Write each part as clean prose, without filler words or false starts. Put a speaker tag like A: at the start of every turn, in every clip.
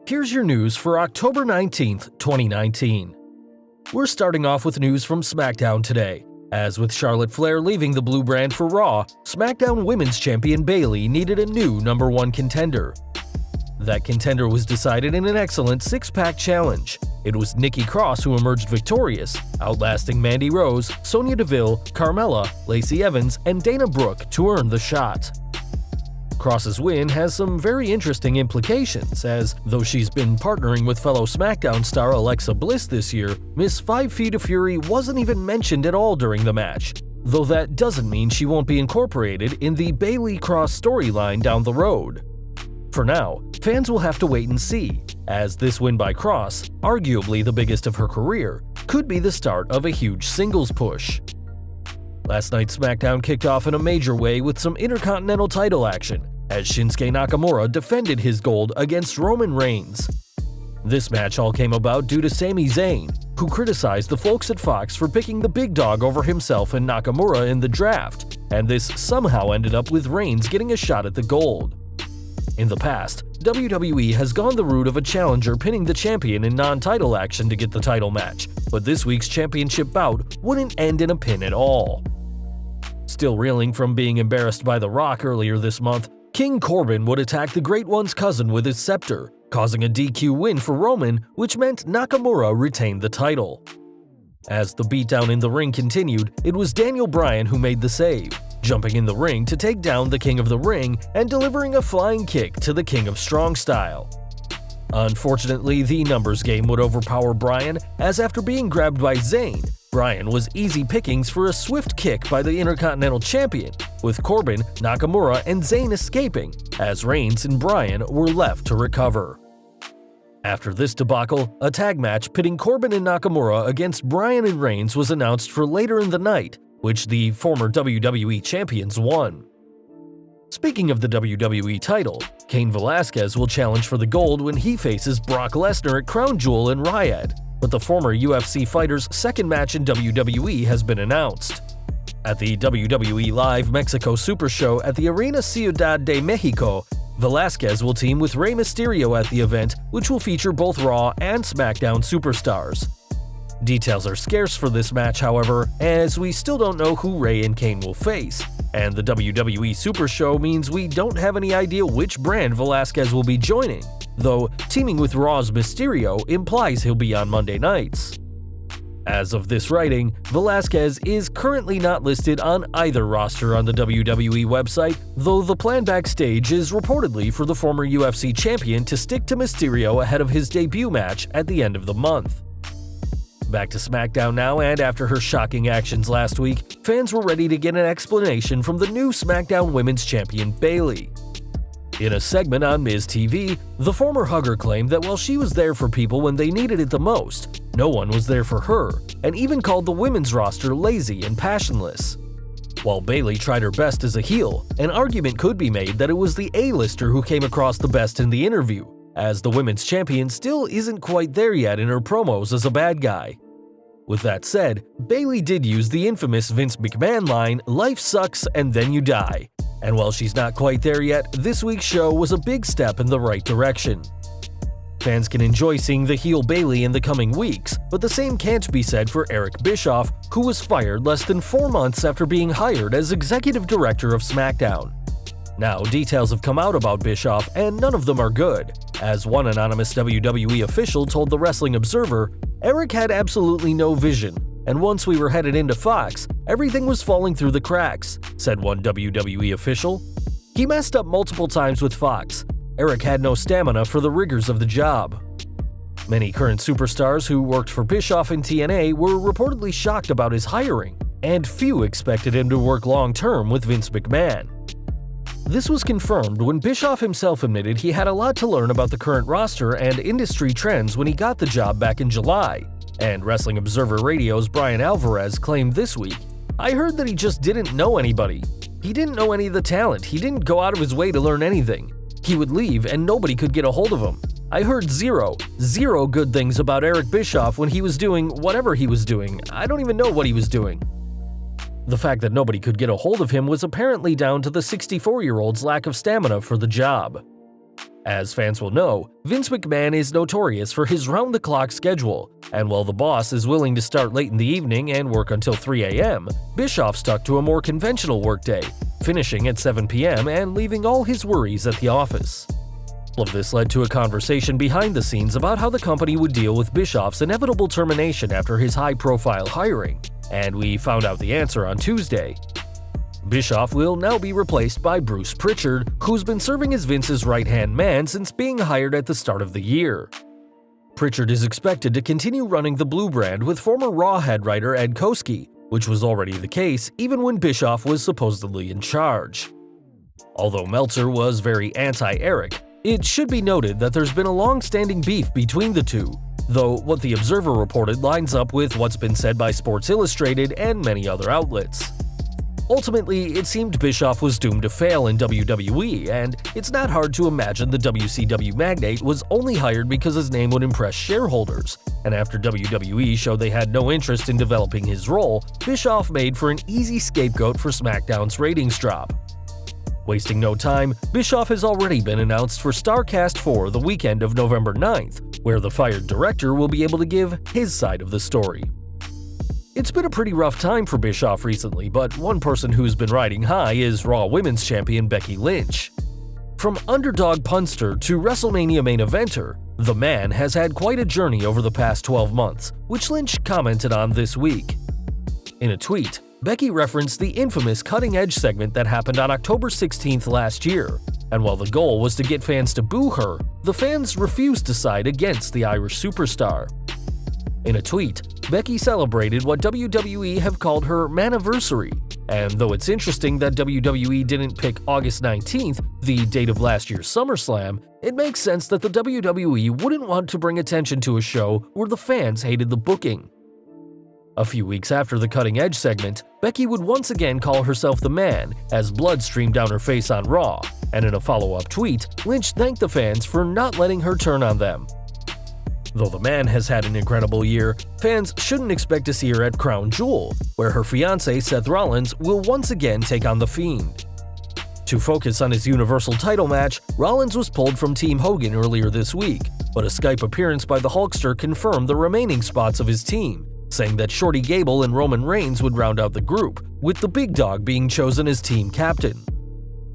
A: Here's your news for October 19th, 2019. We're starting off with news from SmackDown today. As with Charlotte Flair leaving the blue brand for Raw, SmackDown Women's Champion Bayley needed a new #1 contender. That contender was decided in an excellent six-pack challenge. It was Nikki Cross who emerged victorious, outlasting Mandy Rose, Sonya Deville, Carmella, Lacey Evans, and Dana Brooke to earn the shot. Cross's win has some very interesting implications, as though she's been partnering with fellow SmackDown star Alexa Bliss this year, Miss 5 Feet of Fury wasn't even mentioned at all during the match, though that doesn't mean she won't be incorporated in the Bayley Cross storyline down the road. For now, fans will have to wait and see, as this win by Cross, arguably the biggest of her career, could be the start of a huge singles push. Last night's SmackDown kicked off in a major way with some Intercontinental title action, as Shinsuke Nakamura defended his gold against Roman Reigns. This match all came about due to Sami Zayn, who criticized the folks at Fox for picking the big dog over himself and Nakamura in the draft, and this somehow ended up with Reigns getting a shot at the gold. In the past, WWE has gone the route of a challenger pinning the champion in non-title action to get the title match, but this week's championship bout wouldn't end in a pin at all. Still reeling from being embarrassed by The Rock earlier this month, King Corbin would attack the Great One's cousin with his scepter, causing a DQ win for Roman, which meant Nakamura retained the title. As the beatdown in the ring continued, it was Daniel Bryan who made the save, jumping in the ring to take down the King of the Ring and delivering a flying kick to the King of Strong Style. Unfortunately, the numbers game would overpower Bryan, as after being grabbed by Zayn, Bryan was easy pickings for a swift kick by the Intercontinental Champion, with Corbin, Nakamura, and Zayn escaping, as Reigns and Bryan were left to recover. After this debacle, a tag match pitting Corbin and Nakamura against Bryan and Reigns was announced for later in the night, which the former WWE champions won. Speaking of the WWE title, Cain Velasquez will challenge for the gold when he faces Brock Lesnar at Crown Jewel in Riyadh, but the former UFC fighter's second match in WWE has been announced. At the WWE Live Mexico Super Show at the Arena Ciudad de Mexico, Velasquez will team with Rey Mysterio at the event, which will feature both Raw and SmackDown superstars. Details are scarce for this match, however, as we still don't know who Rey and Cain will face, and the WWE Super Show means we don't have any idea which brand Velasquez will be joining, though teaming with Raw's Mysterio implies he'll be on Monday nights. As of this writing, Velasquez is currently not listed on either roster on the WWE website, though the plan backstage is reportedly for the former UFC champion to stick to Mysterio ahead of his debut match at the end of the month. Back to SmackDown now, and after her shocking actions last week, fans were ready to get an explanation from the new SmackDown Women's Champion Bayley. In a segment on Miz TV, the former hugger claimed that while she was there for people when they needed it the most, no one was there for her, and even called the women's roster lazy and passionless. While Bayley tried her best as a heel, an argument could be made that it was the A-lister who came across the best in the interview, as the women's champion still isn't quite there yet in her promos as a bad guy. With that said, Bayley did use the infamous Vince McMahon line, "Life sucks and then you die." And while she's not quite there yet, this week's show was a big step in the right direction. Fans can enjoy seeing the heel Bayley in the coming weeks, but the same can't be said for Eric Bischoff, who was fired less than 4 months after being hired as executive director of SmackDown. Now, details have come out about Bischoff, and none of them are good. As one anonymous WWE official told the Wrestling Observer, Eric had absolutely no vision, and once we were headed into Fox, everything was falling through the cracks, said one WWE official. He messed up multiple times with Fox. Eric had no stamina for the rigors of the job. Many current superstars who worked for Bischoff in TNA were reportedly shocked about his hiring, and few expected him to work long-term with Vince McMahon. This was confirmed when Bischoff himself admitted he had a lot to learn about the current roster and industry trends when he got the job back in July, and Wrestling Observer Radio's Brian Alvarez claimed this week, "I heard that he just didn't know anybody. He didn't know any of the talent, he didn't go out of his way to learn anything. He would leave and nobody could get a hold of him. I heard zero good things about Eric Bischoff when he was doing whatever he was doing. I don't even know what he was doing." The fact that nobody could get a hold of him was apparently down to the 64-year-old's lack of stamina for the job. As fans will know, Vince McMahon is notorious for his round-the-clock schedule, and while the boss is willing to start late in the evening and work until 3 a.m., Bischoff stuck to a more conventional workday, finishing at 7 p.m. and leaving all his worries at the office. All of this led to a conversation behind the scenes about how the company would deal with Bischoff's inevitable termination after his high-profile hiring, and we found out the answer on Tuesday. Bischoff will now be replaced by Bruce Pritchard, who's been serving as Vince's right-hand man since being hired at the start of the year. Pritchard is expected to continue running the Blue brand with former Raw head writer Ed Koskey, which was already the case even when Bischoff was supposedly in charge. Although Meltzer was very anti-Eric, it should be noted that there's been a long-standing beef between the two, though what The Observer reported lines up with what's been said by Sports Illustrated and many other outlets. Ultimately, it seemed Bischoff was doomed to fail in WWE, and it's not hard to imagine the WCW magnate was only hired because his name would impress shareholders, and after WWE showed they had no interest in developing his role, Bischoff made for an easy scapegoat for SmackDown's ratings drop. Wasting no time, Bischoff has already been announced for StarCast 4 the weekend of November 9th, where the fired director will be able to give his side of the story. It's been a pretty rough time for Bischoff recently, but one person who's been riding high is Raw Women's Champion Becky Lynch. From underdog punster to WrestleMania main eventer, the man has had quite a journey over the past 12 months, which Lynch commented on this week. In a tweet, Becky referenced the infamous Cutting Edge segment that happened on October 16th last year, and while the goal was to get fans to boo her, the fans refused to side against the Irish superstar. In a tweet, Becky celebrated what WWE have called her Maniversary, and though it's interesting that WWE didn't pick August 19th, the date of last year's SummerSlam, it makes sense that the WWE wouldn't want to bring attention to a show where the fans hated the booking. A few weeks after the Cutting Edge segment, Becky would once again call herself the man as blood streamed down her face on Raw, and in a follow-up tweet, Lynch thanked the fans for not letting her turn on them. Though the man has had an incredible year, fans shouldn't expect to see her at Crown Jewel, where her fiancé Seth Rollins will once again take on The Fiend. To focus on his Universal title match, Rollins was pulled from Team Hogan earlier this week, but a Skype appearance by the Hulkster confirmed the remaining spots of his team, saying that Shorty Gable and Roman Reigns would round out the group, with the Big Dog being chosen as team captain.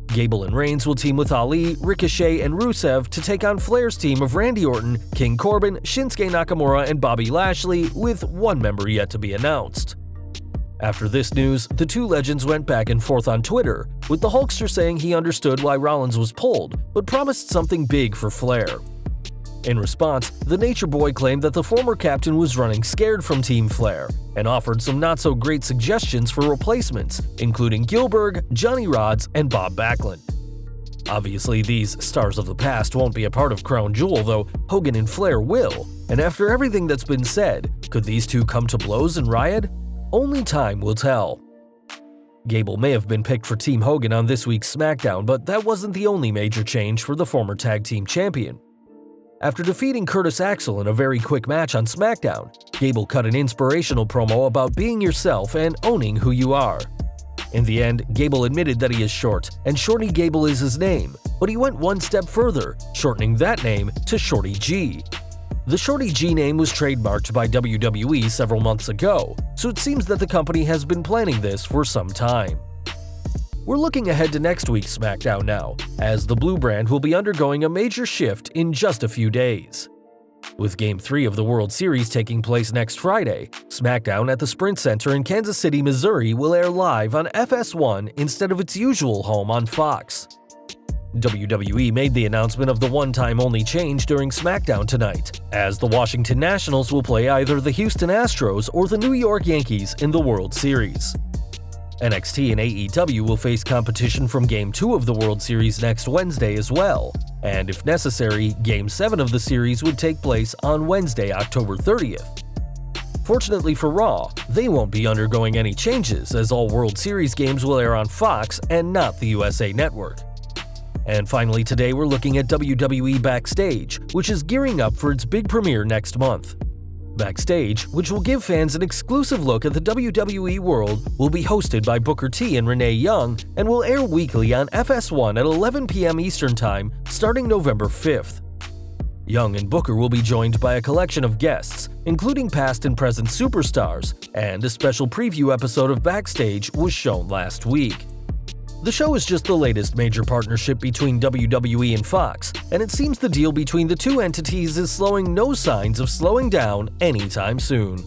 A: Gable and Reigns will team with Ali, Ricochet, and Rusev to take on Flair's team of Randy Orton, King Corbin, Shinsuke Nakamura, and Bobby Lashley, with one member yet to be announced. After this news, the two legends went back and forth on Twitter, with the Hulkster saying he understood why Rollins was pulled, but promised something big for Flair. In response, the Nature Boy claimed that the former captain was running scared from Team Flair, and offered some not-so-great suggestions for replacements, including Gillberg, Johnny Rodz, and Bob Backlund. Obviously, these stars of the past won't be a part of Crown Jewel, though Hogan and Flair will, and after everything that's been said, could these two come to blows and riot? Only time will tell. Gable may have been picked for Team Hogan on this week's SmackDown, but that wasn't the only major change for the former tag team champion. After defeating Curtis Axel in a very quick match on SmackDown, Gable cut an inspirational promo about being yourself and owning who you are. In the end, Gable admitted that he is short, and Shorty Gable is his name, but he went one step further, shortening that name to Shorty G. The Shorty G name was trademarked by WWE several months ago, so it seems that the company has been planning this for some time. We're looking ahead to next week's SmackDown now, as the Blue brand will be undergoing a major shift in just a few days. With Game 3 of the World Series taking place next Friday, SmackDown at the Sprint Center in Kansas City, Missouri will air live on FS1 instead of its usual home on Fox. WWE made the announcement of the one-time-only change during SmackDown tonight, as the Washington Nationals will play either the Houston Astros or the New York Yankees in the World Series. NXT and AEW will face competition from Game 2 of the World Series next Wednesday as well, and if necessary, Game 7 of the series would take place on Wednesday, October 30th. Fortunately for Raw, they won't be undergoing any changes as all World Series games will air on Fox and not the USA Network. And finally today we're looking at WWE Backstage, which is gearing up for its big premiere next month. Backstage, which will give fans an exclusive look at the WWE world, will be hosted by Booker T and Renee Young and will air weekly on FS1 at 11 p.m. Eastern Time starting November 5th. Young and Booker will be joined by a collection of guests, including past and present superstars, and a special preview episode of Backstage was shown last week. The show is just the latest major partnership between WWE and Fox, and it seems the deal between the two entities is showing no signs of slowing down anytime soon.